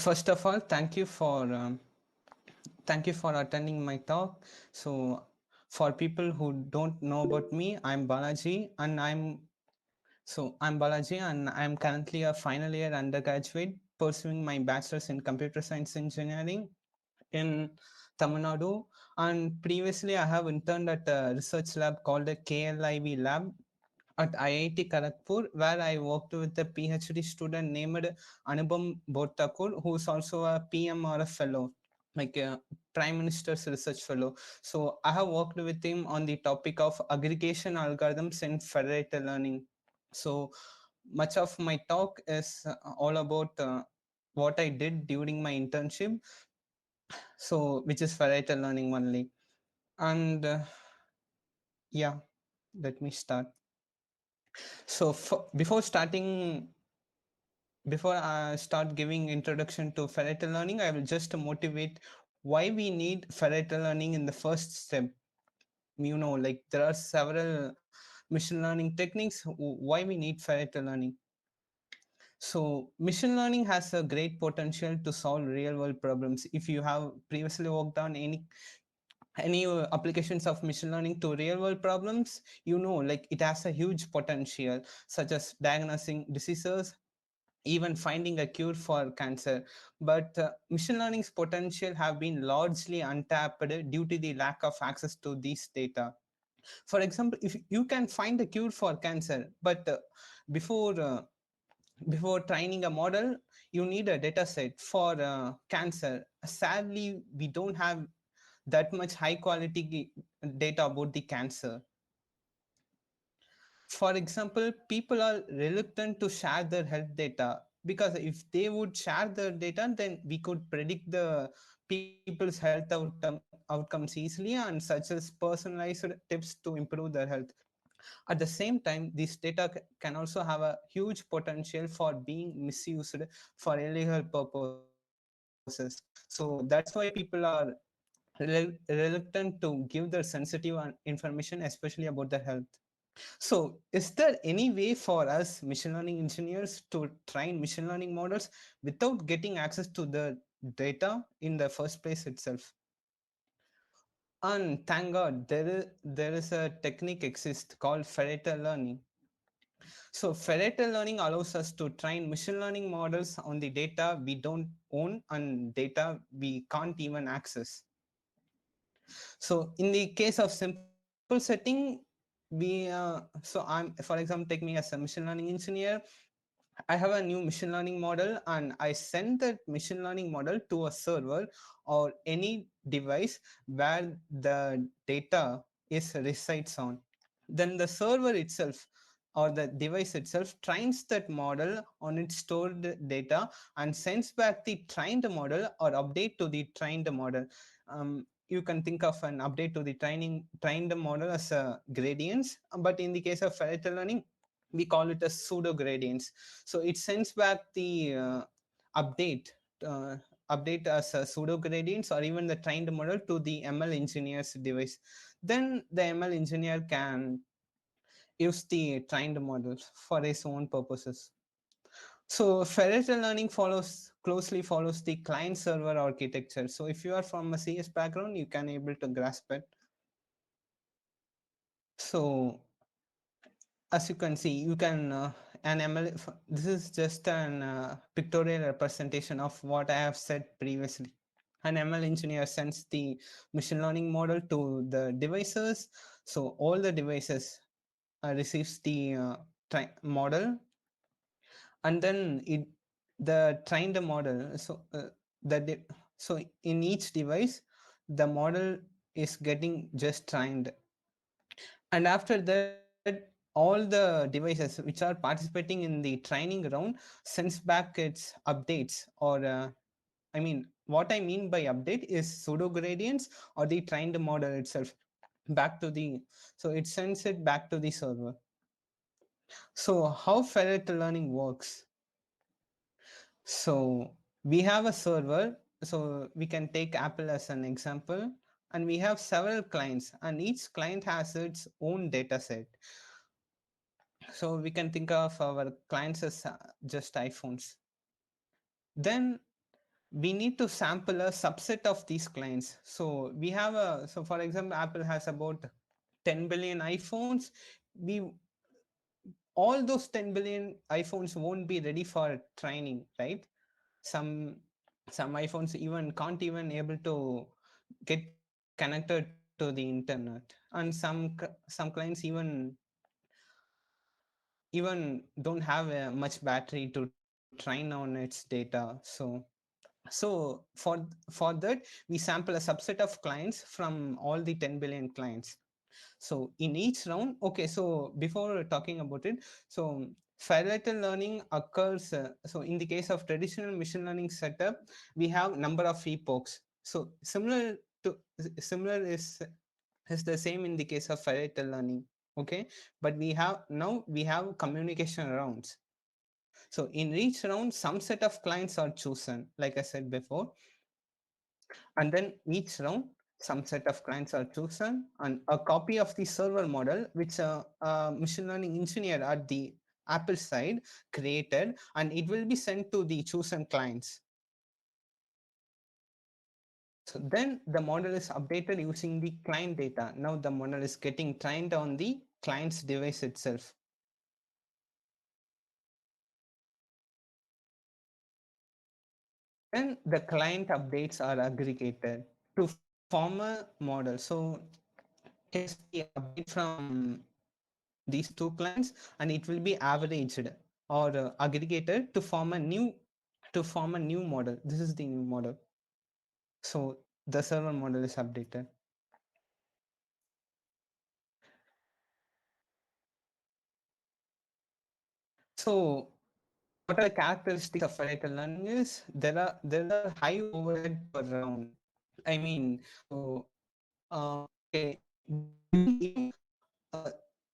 First of all, thank you for attending my talk. So, for people who don't know about me, I'm Balaji, and I'm currently a final year undergraduate pursuing my bachelor's in computer science engineering in Tamil Nadu. And previously, I have interned at a research lab called a KLIV lab at IIT Kharagpur, where I worked with a PhD student named Anubham Bottakur, who is also a PM or a fellow, like a Prime Minister's Research Fellow. So I have worked with him on the topic of aggregation algorithms in federated learning. So much of my talk is all about what I did during my internship, so which is federated learning only. And yeah, let me start. So before I start giving introduction to Federated learning, I will just motivate why we need Federated learning in the first step. Like there are several machine learning techniques. Why we need Federated learning? So machine learning has a great potential to solve real world problems. If you have previously worked on any applications of machine learning to real world problems, like it has a huge potential, such as diagnosing diseases, even finding a cure for cancer. But machine learning's potential have been largely untapped due to the lack of access to these data. For example, if you can find a cure for cancer, but before uh, before training a model, you need a data set for cancer. Sadly, we don't have that much high quality data about the cancer. For example, people are reluctant to share their health data, because if they would share their data, then we could predict the people's outcomes easily, and such as personalized tips to improve their health. At the same time, this data can also have a huge potential for being misused for illegal purposes. So that's why people are reluctant to give their sensitive information, especially about their health. So, is there any way for us machine learning engineers to train machine learning models without getting access to the data in the first place itself? And thank God, there is a technique exists called federated learning. So, federated learning allows us to train machine learning models on the data we don't own and data we can't even access. So in the case of simple setting, I'm, for example, take me as a machine learning engineer. I have a new machine learning model, and I send that machine learning model to a server or any device where the data is resides on. Then the server itself or the device itself trains that model on its stored data and sends back the trained model or update to the trained model. You can think of an update to the trained model as a gradients, but in the case of federated learning, we call it as pseudo gradients. So it sends back the update uh, update as a pseudo gradients or even the trained model to the ML engineer's device. Then the ML engineer can use the trained models for his own purposes. So federated learning closely follows the client server architecture. So if you are from a CS background, you can able to grasp it. So as you can see, you can an ML. This is just an pictorial representation of what I have said previously. An ML engineer sends the machine learning model to the devices. So all the devices receives the model, and then the trained model. So in each device, the model is getting just trained, and after that all the devices which are participating in the training round sends back its updates, or what I mean by update is pseudo gradients or the trained model itself back to the so it sends it back to the server. So how federated learning works? So we have a server, so we can take Apple as an example, and we have several clients, and each client has its own data set. So we can think of our clients as just iPhones. Then we need to sample a subset of these clients. So we have a, so for example, Apple has about 10 billion iPhones. We, all those 10 billion iPhones won't be ready for training, right? Some some iPhones even can't even able to get connected to the internet, and some clients even don't have much battery to train on its data. So for that, we sample a subset of clients from all the 10 billion clients. So in each round, okay, so before talking about it, so parallel learning occurs, so in the case of traditional machine learning setup, we have number of epochs. So to similar is the same in the case of parallel learning. Okay, but we have communication rounds. So in each round, some set of clients are chosen, like I said before, and then each round, some set of clients are chosen, and a copy of the server model, which a machine learning engineer at the Apple side created, and it will be sent to the chosen clients. So then the model is updated using the client data. Now the model is getting trained on the client's device itself. Then the client updates are aggregated to form a model. So just the update from these two clients, and it will be averaged or aggregated to form a new model. This is the new model. So the server model is updated. So what are the characteristics of parietal learning is there are high overhead per round. I mean, so okay, uh,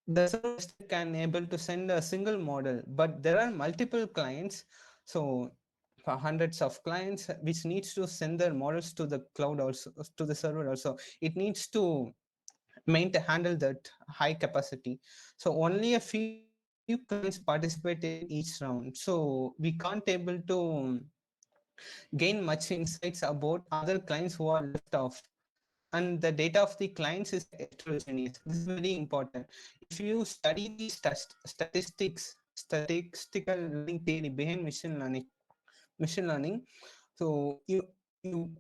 the server just can able to send a single model, but there are multiple clients. So for hundreds of clients which needs to send their models to the cloud, also to the server, also it needs to maintain handle that high capacity. So only a few clients participate in each round, so we can't able to gain much insights about other clients who are left off. And the data of the clients is heterogeneous. This is very important. If you study the statistical learning theory behind machine learning, so you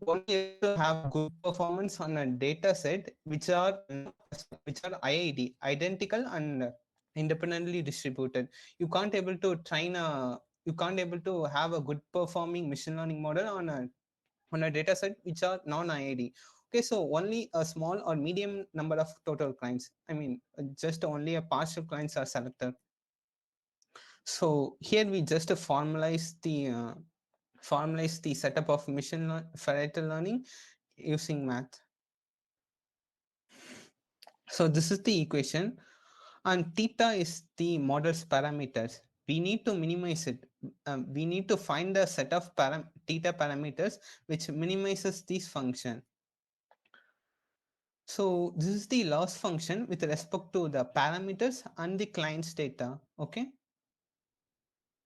only able to have good performance on a data set which are not custom, which are IID, identical and independently distributed. You can't able to train a you can't able to have a good performing machine learning model on a data set which are non-IID. Okay, so only a small or medium number of total clients. I mean, just only a partial clients are selected. So here we just formalize the setup of Federated learning using math. So this is the equation, and theta is the model's parameters. We need to minimize it. We need to find a set of theta parameters which minimizes this function. So this is the loss function with respect to the parameters and the client's data. Okay.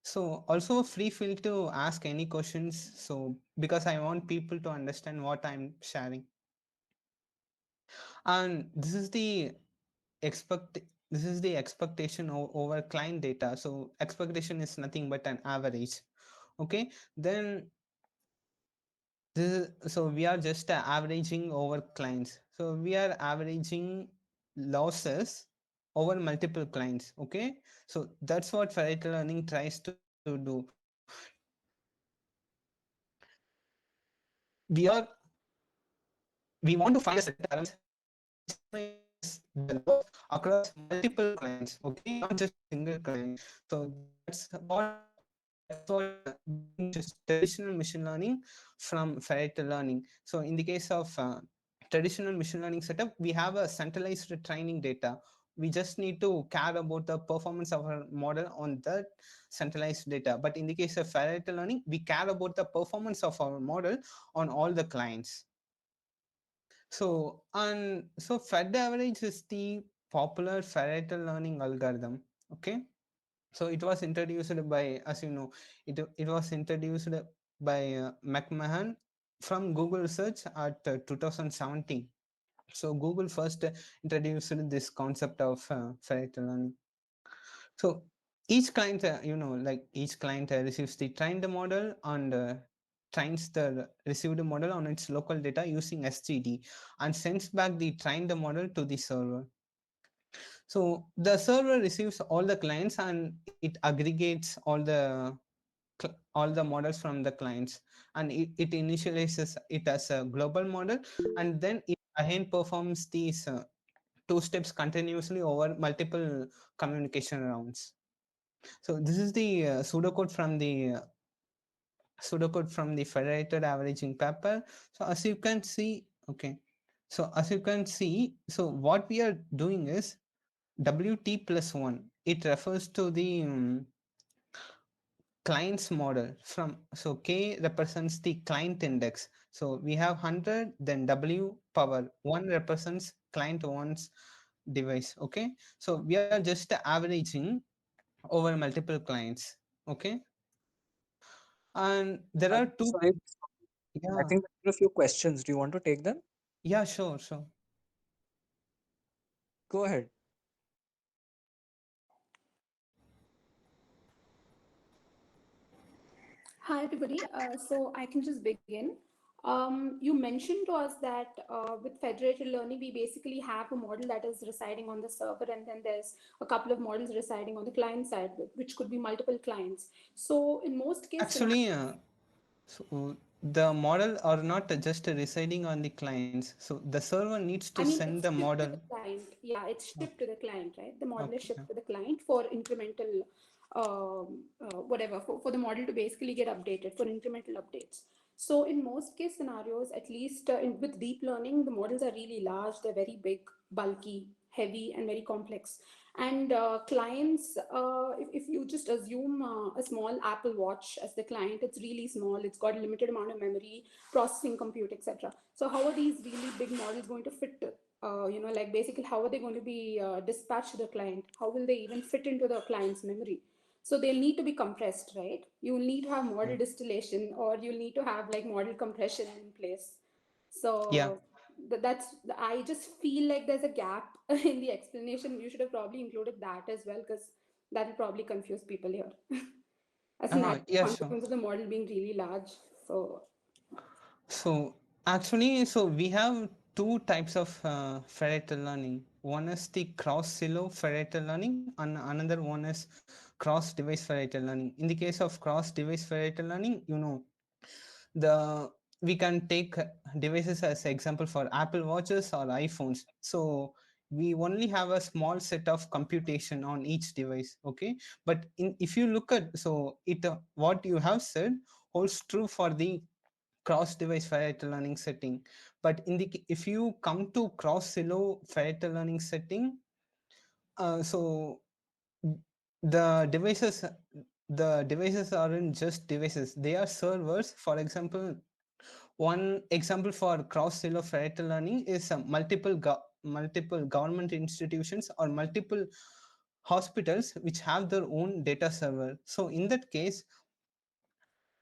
So also free feel to ask any questions. So because I want people to understand what I'm sharing. And expect this is the expectation over client data. So expectation is nothing but an average. Okay. Then so we are just averaging over clients. So we are averaging losses over multiple clients. Okay. So that's what Federated learning tries to do. We are we want to find a set of parameters which minimizes the loss across multiple clients. Okay, not just a single client. So that's what distinguishes traditional machine learning from Federated learning. So in the case of traditional machine learning setup, we have a centralized training data. We just need to care about the performance of our model on that centralized data. But in the case of Federated learning, we care about the performance of our model on all the clients. So Fed average is the popular Federated learning algorithm. Okay. So it was introduced by, as you know, it was introduced by McMahon from Google Research at 2017. So Google first introduced this concept of Federated learning. So each client, like each client receives the trained model and trains the received model on its local data using SGD and sends back the trained model to the server. So the server receives all the clients and it aggregates all the models from the clients, and it initializes it as a global model, and then it again performs these two steps continuously over multiple communication rounds. So this is the pseudocode from the federated averaging paper. So as you can see, okay. So as you can see, so what we are doing is WT plus one. It refers to the client's model from, so K represents the client index. So we have 100, then W power 1 represents client one's device. Okay. So we are just averaging over multiple clients. Okay. And there are two. So I Yeah. think there are a few questions. Do you want to take them? Yeah, sure, sure. Go ahead. Hi, everybody. So I can just begin. You mentioned to us that with federated learning, we basically have a model that is residing on the server, and then there's a couple of models residing on the client side, which could be multiple clients. So in most cases, Actually, so the model are not just residing on the clients. So the server needs to I mean, send the it's shipped to model. the client. Yeah, it's shipped to the client, right? The model is Okay. shipped to the client for incremental, whatever, for the model to basically get updated for incremental updates. So in most case scenarios, at least with deep learning, the models are really large. They're very big, bulky, heavy, and very complex. And clients, if you just assume a small Apple Watch as the client, it's really small. It's got a limited amount of memory, processing compute, etc. So how are these really big models going to fit? Like basically, how are they going to be dispatched to the client? How will they even fit into the client's memory? So they'll need to be compressed, right? You will need to have model distillation, or you'll need to have like model compression in place. Yeah. So that's, I just feel like there's a gap in the explanation. You should have probably included that as well, because that will probably confuse people here. As a natural Yeah, sure. consequence of the model being really large. So So actually, so we have two types of federated learning. One is the cross silo federated learning, and another one is cross device federated learning. In the case of cross device federated learning, the we can take devices as example for Apple watches or iPhones. So we only have a small set of computation on each device. Okay. But if you look at, so it what you have said holds true for the cross device Federated learning setting. But if you come to cross silo Federated learning setting, so the devices the devices aren't just devices, they are servers. For example, one example for cross silo Federated learning is multiple government institutions or multiple hospitals which have their own data server. So in that case,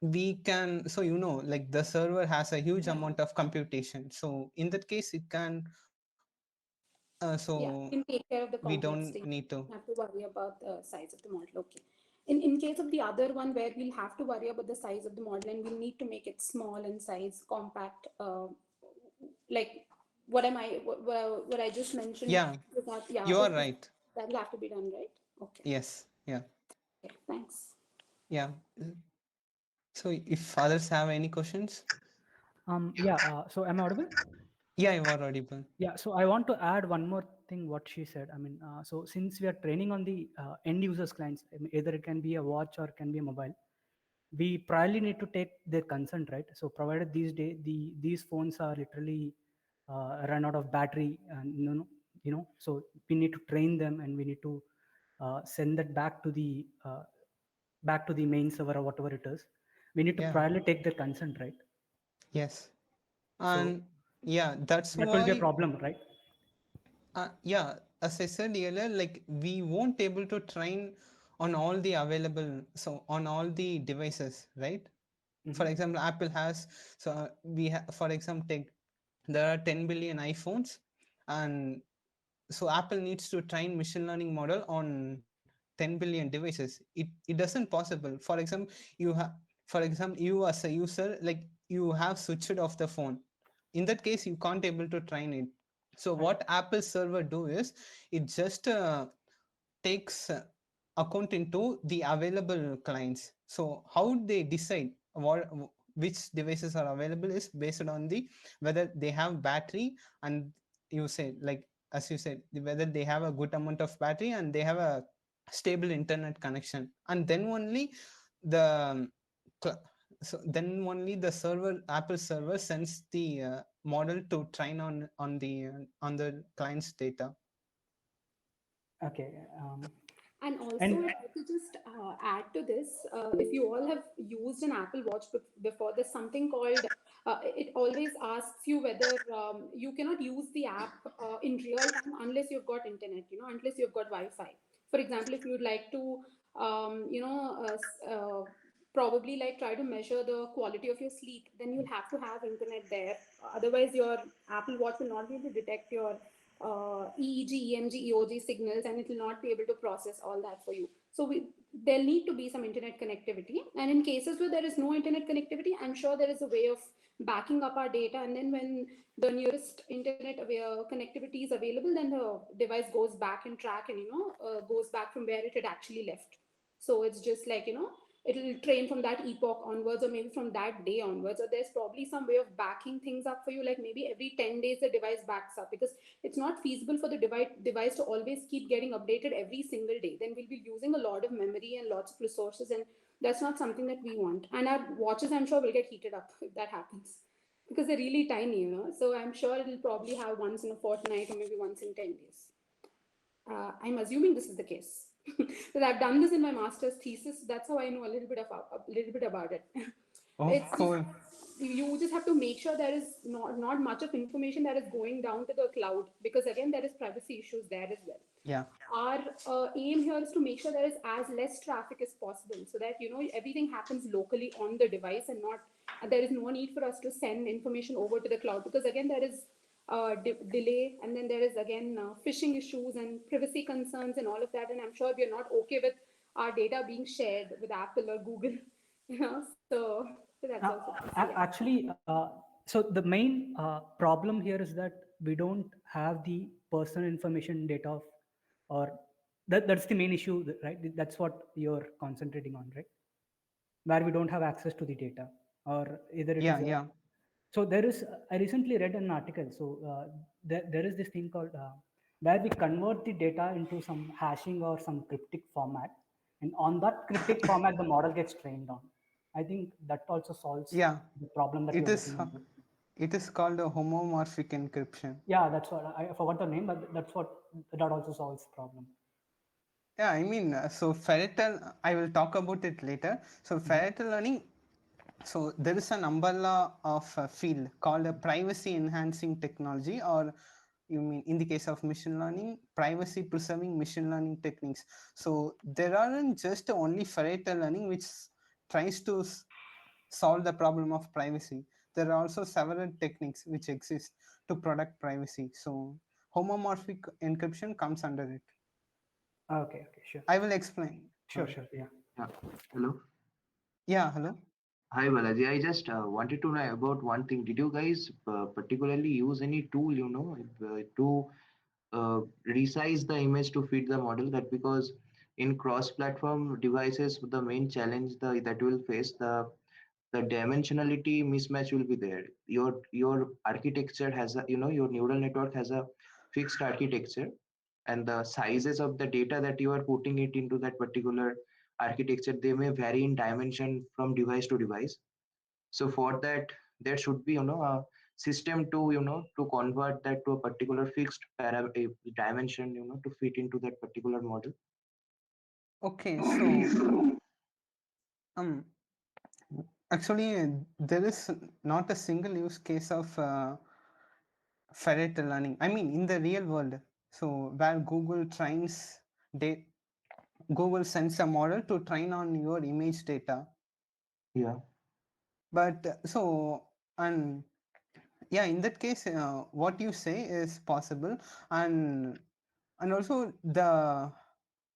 we can, so like the server has a huge yeah, amount of computation. So in that case it can, yeah, so you can take care of the we complex don't things. need to. You don't have to worry about the size of the model. Okay. In case of the other one, where we'll have to worry about the size of the model, and we'll need to make it small in size, compact, like what I just mentioned. Yeah, With that, yeah, you are with right. that'll have to be done, right? Okay. Yes. Yeah. Okay. Thanks. Yeah. So if others have any questions. Yeah, so am I audible? Yeah, you are audible. Yeah, so I want to add one more thing what she said. I mean, so since we are training on the end users clients, I mean, either it can be a watch or it can be a mobile, we probably need to take their consent, right? So provided these phones are literally run out of battery, and so we need to train them, and we need to send that back to the main server or whatever it is. We need to Yeah. probably take their consent, right? Yes. So And yeah, that's that will be a why, problem, right? yeah, as I said earlier, like we won't able to train on all the available, so on all the devices, right? For Mhm. example, Apple has, so we for example, take, there are 10 billion iPhones, and so Apple needs to train machine learning model on 10 billion devices. It doesn't possible. For example, you have, for example, you as a user, like you have switched off the phone. In that case, you can't able to train it. So Right. what Apple server do is, it just takes account into the available clients. So how they decide what, which devices are available is based on the whether they have battery, and you say, like as you said, whether they have a good amount of battery and they have a stable internet connection, and then only the so then only the server, Apple server, sends the model to train on the client's data. Okay. And also, And if I could just add to this, if you all have used an Apple Watch before, there's something called, it always asks you whether you cannot use the app in real time unless you've got internet, unless you've got Wi-Fi. For example, if you'd like to, probably like try to measure the quality of your sleep, then you'll have to have internet there. Otherwise, your Apple Watch will not be able to detect your EEG, EMG, EOG signals, and it will not be able to process all that for you. So there'll need to be some internet connectivity. And in cases where there is no internet connectivity, I'm sure there is a way of backing up our data. And then when the nearest internet aware connectivity is available, then the device goes back in track and goes back from where it had actually left. So it's just like, it'll train from that epoch onwards, or maybe from that day onwards, or there's probably some way of backing things up for you, like maybe every 10 days the device backs up, because it's not feasible for the device to always keep getting updated every single day. Then we'll be using a lot of memory and lots of resources, and that's not something that we want. And our watches, I'm sure, will get heated up if that happens, because they're really tiny, so I'm sure it'll probably have once in a fortnight or maybe once in 10 days. I'm assuming this is the case. Because I've done this in my master's thesis. That's how I know a little bit about it. Oh, It's just cool. you just have to make sure there is not much of information that is going down to the cloud, because again there is privacy issues there as well. Yeah. Our aim here is to make sure there is as less traffic as possible, so that everything happens locally on the device, and not there is no need for us to send information over to the cloud, because again there is delay, and then there is again phishing issues and privacy concerns and all of that. And I'm sure we are not okay with our data being shared with Apple or Google. So that's Uh, also there. So yeah. actually, so the main problem here is that we don't have the personal information data of, or that's the main issue, right? That's what you're concentrating on, right? Where we don't have access to the data, or either it is Yeah, a, yeah. so there is, I recently read an article. So there is this thing called where we convert the data into some hashing or some cryptic format, and on that cryptic format the model gets trained on. I think that also solves Yeah. the problem that It you're is looking into. it is called a homomorphic encryption. Yeah, that's what I forgot the name, but that's what that also solves the problem. Yeah, I mean, so Federated, I will talk about it later. So Mhm. Federated learning, so there is an umbrella of a field called a privacy enhancing technology, or you mean in the case of machine learning, privacy preserving machine learning techniques. So there aren't just only Federated learning which tries to solve the problem of privacy. There are also several techniques which exist to protect privacy. So homomorphic encryption comes under it. Okay, okay, sure, I will explain. sure, sure, yeah. Yeah. Hello. Yeah, hello. Hi, Balaji. I just wanted to know about one thing. Did you guys particularly use any tool, to resize the image to fit the model? That because in cross-platform devices, the main challenge that will face the dimensionality mismatch will be there. Your architecture has a, your neural network has a fixed architecture, and the sizes of the data that you are putting it into that particular architecture, they may vary in dimension from device to device. So for that, there should be, a system to, to convert that to a particular fixed dimension, to fit into that particular model. Okay, so um actually there is not a single use case of Federated learning. I mean in the real world. So where Google trains Google sends a model to train on your image data. Yeah. But so, and yeah, in that case, what you say is possible. And also the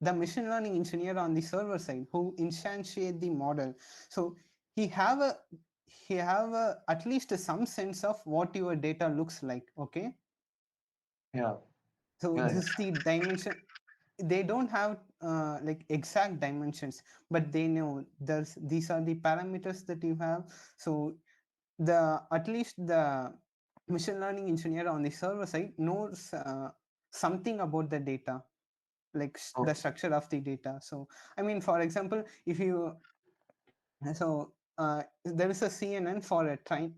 machine learning engineer on the server side who instantiate the model, so he have a he have at least some sense of what your data looks like. Okay, Yeah, so yeah, this is the dimension. They don't have like exact dimensions, but they know there's these are the parameters that you have. So the at least the machine learning engineer on the server side knows something about the data, like yeah. the structure of the data. So I mean, for example, if you so there is a CNN for a train.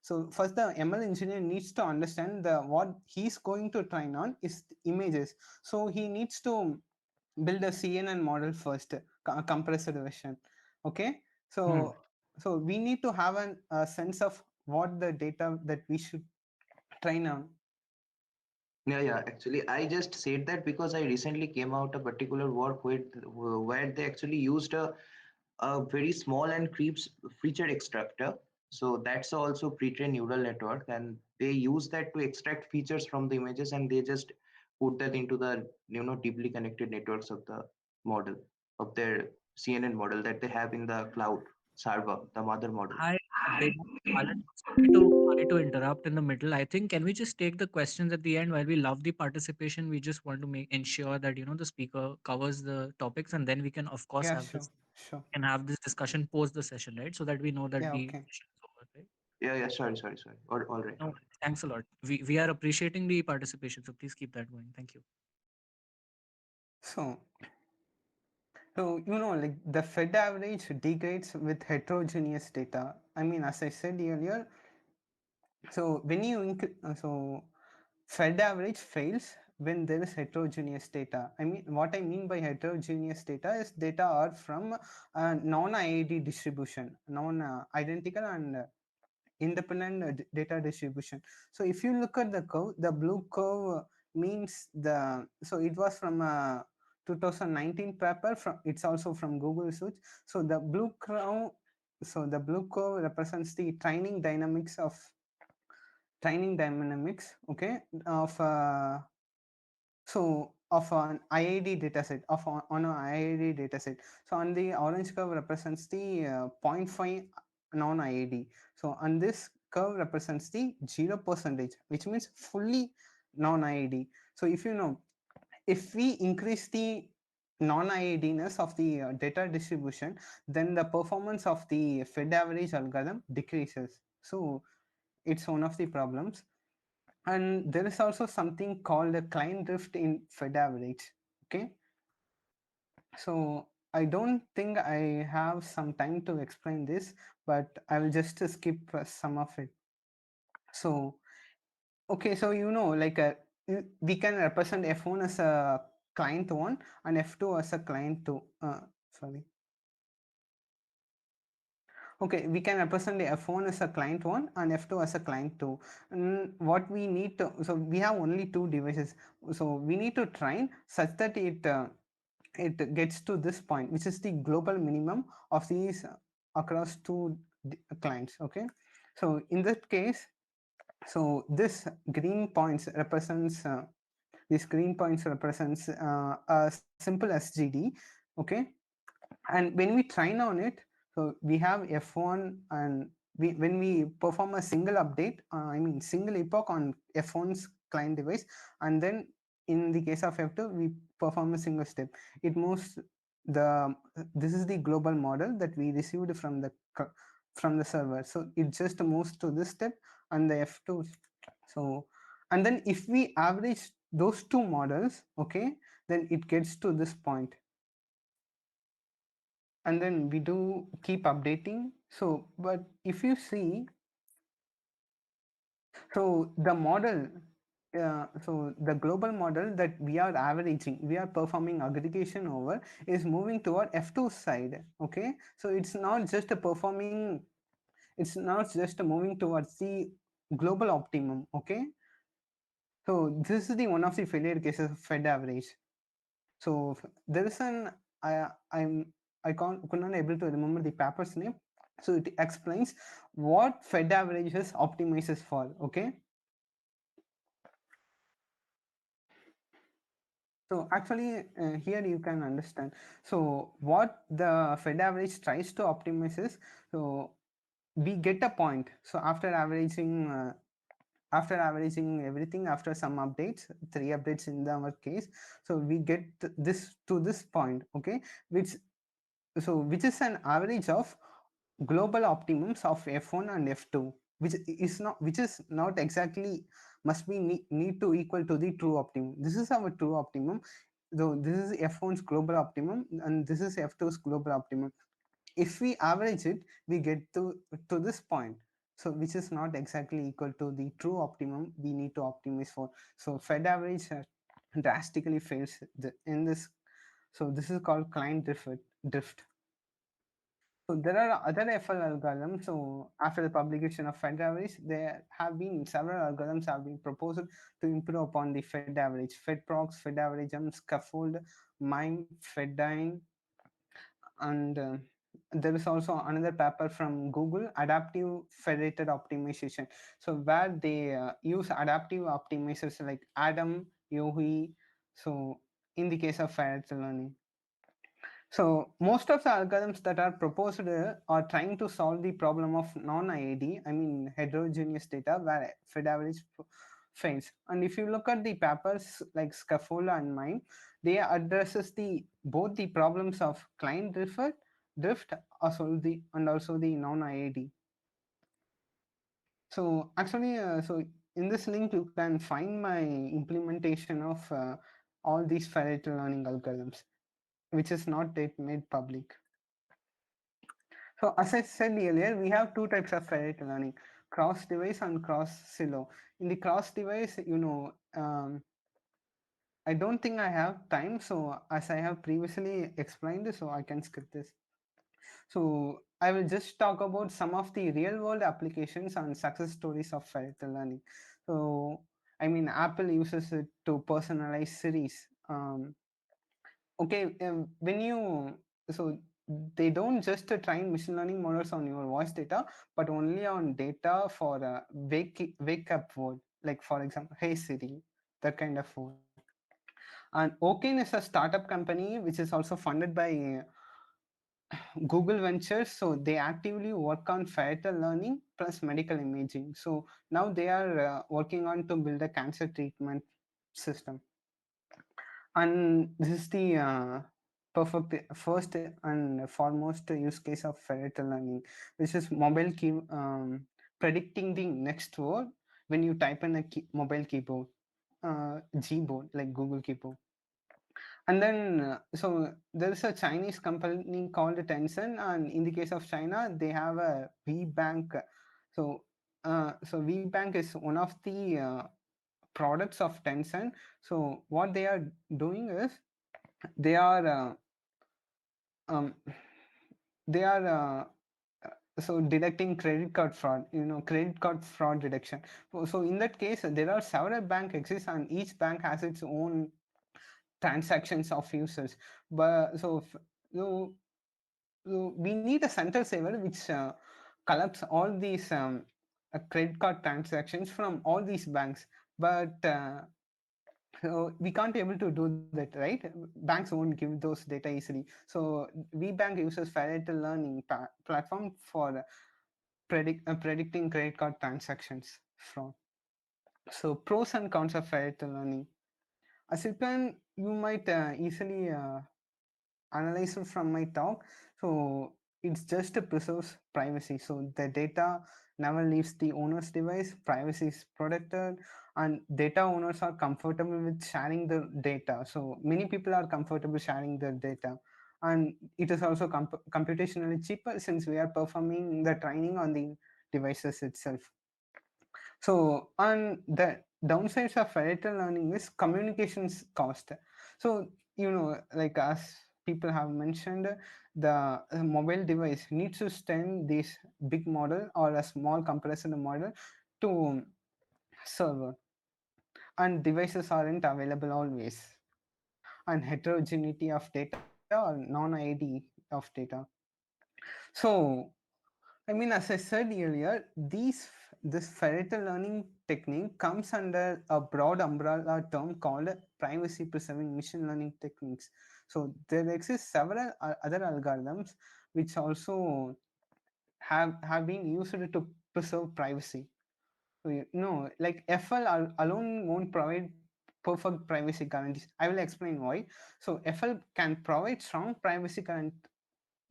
So first, the ML engineer needs to understand the what he's going to train on is images. So he needs to build a CNN model first, a compressed version. Okay, Hmm. so we need to have a sense of what the data that we should train on. Yeah, yeah. Actually, I just said that because I recently came out a particular work where they actually used a very small and creeps feature extractor. So that's also pre-trained neural network, and they use that to extract features from the images, and they just put that into the deeply connected networks of the model of their CNN model that they have in the cloud server, the mother model. Hi, Balaji, sorry to interrupt in the middle. I think can we just take the questions at the end? While we love the participation, we just want to make ensure that the speaker covers the topics, and then we can of course Yeah, have sure, this sure. discussion post the session, right? So that we know that Yeah, the okay. session is over, right? Yeah, yeah. Sorry. All right, No, all right. worries. Thanks a lot. We are appreciating the participation, so please keep that going. Thank you. So like the Fed average degrades with heterogeneous data. I mean, as I said earlier, so when you so Fed average fails when there is heterogeneous data. I mean, what I mean by heterogeneous data is data are from non-IID distribution, non-identical and independent data distribution. So if you look at the curve, the blue curve means so it was from a 2019 paper, from it's also from Google search. So the blue curve represents the training dynamics, okay, of of an IID dataset, on an IID dataset. So on the orange curve represents the zero point 0.5 non-IID. So on this curve represents the 0%, which means fully non-IID. So if we increase the non-IIDness of the data distribution, then the performance of the Fed average algorithm decreases. So it's one of the problems. And there is also something called a client drift in Fed average. Okay, so I don't think I have some time to explain this, but I will just skip some of it. So okay, so like we can represent F1 as a client 1 and F2 as a client 2. Sorry. Okay, we can represent the F1 as a client 1 and F2 as a client 2. And what we need to, so we have only two devices. So we need to train such that it gets to this point, which is the global minimum of these across two clients. Okay, so in that case, so these green points represents a simple SGD. Okay, and when we train on it, so we have F1, and when we perform a single update, I mean single epoch on F1's client device, and then in the case of F2 we perform a single step, it moves the this is the global model that we received from the server. So it just moves to this step and the F2. So and then if we average those two models, okay, then it gets to this point, and then we do keep updating. So but if you see, so the model, so the global model that we are averaging, we are performing aggregation over, is moving toward F2 side. Okay, so it's not just moving towards the global optimum. Okay, so this is the one of the failure cases of Fed average. So there is an I I'm I can't could not able to remember the paper's name. So it explains what Fed averages optimizes for. Okay. So actually, here you can understand. So what the Fed average tries to optimize is, so we get a point. So after averaging everything, after some updates, 3 updates in our case, so we get this to this point. Okay, which which is an average of global optimums of f1 and f2, which is not exactly must be need to equal to the true optimum. This is our true optimum, though this is f1's global optimum and this is f2's global optimum. If we average it, we get to this point, so which is not exactly equal to the true optimum we need to optimize for. So Fed average drastically fails in this. So this is called client drift. So there are other FL algorithms. So after the publication of Fed average, there have been several algorithms have been proposed to improve upon the Fed average. FedProx, Fed averagem, scaffold, mime, Fedine, and there is also another paper from Google, adaptive federated optimization. So where they use adaptive optimizers like Adam, Yohi. So in the case of federated learning. So most of the algorithms that are proposed are trying to solve the problem of non-IID, I mean heterogeneous data where Fed average fails. And if you look at the papers like Scaffold and Mime, they addresses the both the problems of client drift and also the non-IID. So actually, so in this link you can find my implementation of all these Federated learning algorithms, which is not yet made public. So as I said earlier, we have two types of Federated learning: cross device and cross silo. In the cross device, I don't think I have time. So as I have previously explained, so I can skip this. So I will just talk about some of the real world applications and success stories of Federated learning. So I mean, Apple uses it to personalize Series. Okay, when you so they don't just train machine learning models on your voice data, but only on data for wake up word, like for example, hey Siri, that kind of word. And Okin is a startup company which is also funded by Google Ventures. So they actively work on fatal learning plus medical imaging. So now they are working on to build a cancer treatment system. And this is the perfect first and foremost use case of Federated learning, which is predicting the next word when you type in a mobile keyboard, Gboard, like Google keyboard. And then so there is a Chinese company called Tencent, and in the case of China they have a WeBank. So WeBank is one of the products of Tencent. So what they are doing is they are um, they are so detecting credit card fraud, credit card fraud detection. So in that case there are several bank exist and each bank has its own transactions of users. But so we need a central server which collects all these credit card transactions from all these banks. But so we can't able to do that, right? Banks won't give those data easily. So WeBank uses Federated learning platform for predicting credit card transactions from. So pros and cons of Federated learning. As you might easily analyze it from my talk. So it's just to preserves privacy. So the data never leaves the owner's device. Privacy is protected, and data owners are comfortable with sharing the data. So many people are comfortable sharing their data, and it is also computationally cheaper since we are performing the training on the devices itself. So, and the downsides of Federated learning is communications cost. So, like as people have mentioned, the mobile device needs to send this big model or a small compressed model to server, and devices aren't available always, and heterogeneity of data or non-ID of data. So I mean, as I said earlier, this Federated learning technique comes under a broad umbrella term called privacy preserving machine learning techniques. So there exist several other algorithms which also have been used to preserve privacy. So like alone won't provide perfect privacy guarantees. I will explain why. So FL can provide strong privacy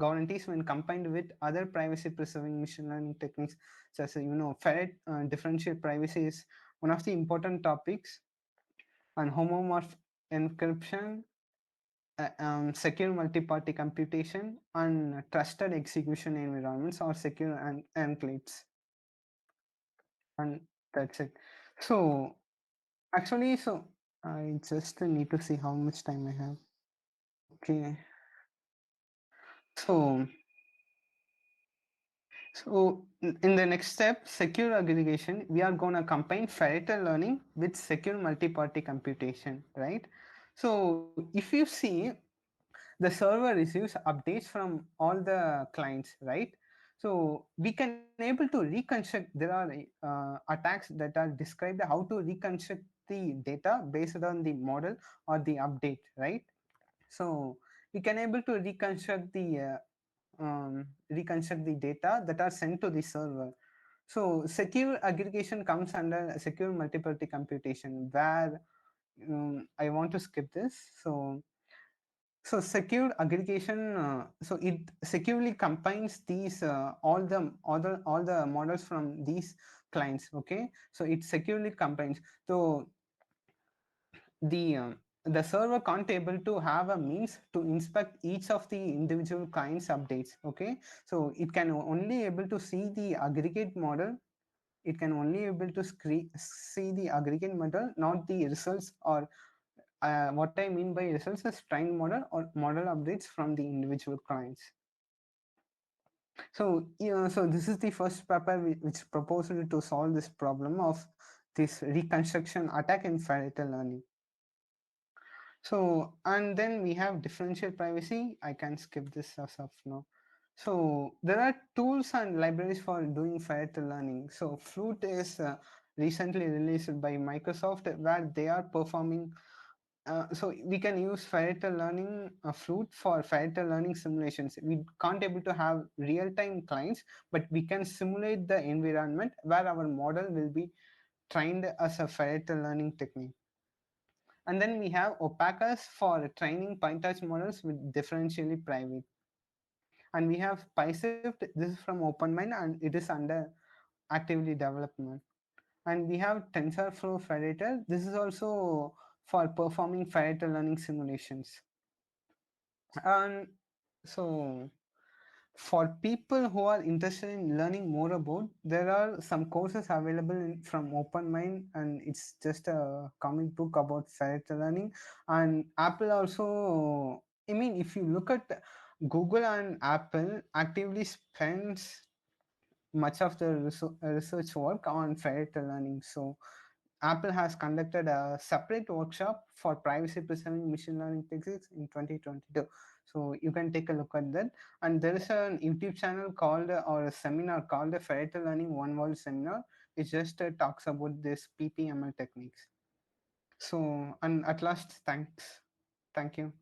guarantees when combined with other privacy preserving machine learning techniques such as ferret differential privacy is one of the important topics, and homomorph encryption, secure multi-party computation, and trusted execution environments or secure enclaves, and that's it. So actually, so I just need to see how much time I have. Okay, so in the next step, secure aggregation, we are going to combine Federated learning with secure multi-party computation, right? So if you see, the server receives updates from all the clients, right? So we can able to reconstruct. There are attacks that are described how to reconstruct the data based on the model or the update, right? So we can able to reconstruct the data that are sent to the server. So secure aggregation comes under secure multi-party computation, where I want to skip this. So secure aggregation, so it securely combines these all the models from these clients. Okay, so it securely combines. So the server can't able to have a means to inspect each of the individual clients updates. Okay, so it can only able to see the aggregate model. It can only able to see the aggregate model, not the results, or what I mean by results is trained model or model updates from the individual clients. So so this is the first paper which proposed to solve this problem of this reconstruction attack in Federated learning. So, and then we have differential privacy. I can skip this as of now. So there are tools and libraries for doing Federated learning. So Flute is recently released by Microsoft, where they are performing. So we can use Federated learning Flute for Federated learning simulations. We can't able to have real-time clients, but we can simulate the environment where our model will be trained as a Federated learning technique. And then we have Opacus for training PyTorch models with differentially private. And we have PySwift, this is from OpenMind and it is under actively development. And we have TensorFlow Federated. This is also for performing Federated learning simulations. And so for people who are interested in learning more about, there are some courses available from OpenMind, and it's just a comic book about Federated learning. And Apple also, I mean, if you look at Google and Apple actively spends much of the research work on Federated learning. So Apple has conducted a separate workshop for privacy preserving machine learning techniques in 2022. So you can take a look at that. And there is a YouTube channel called or a seminar called the Federated Learning One World Seminar. It just talks about this PPML techniques. So, and at last, thanks. Thank you.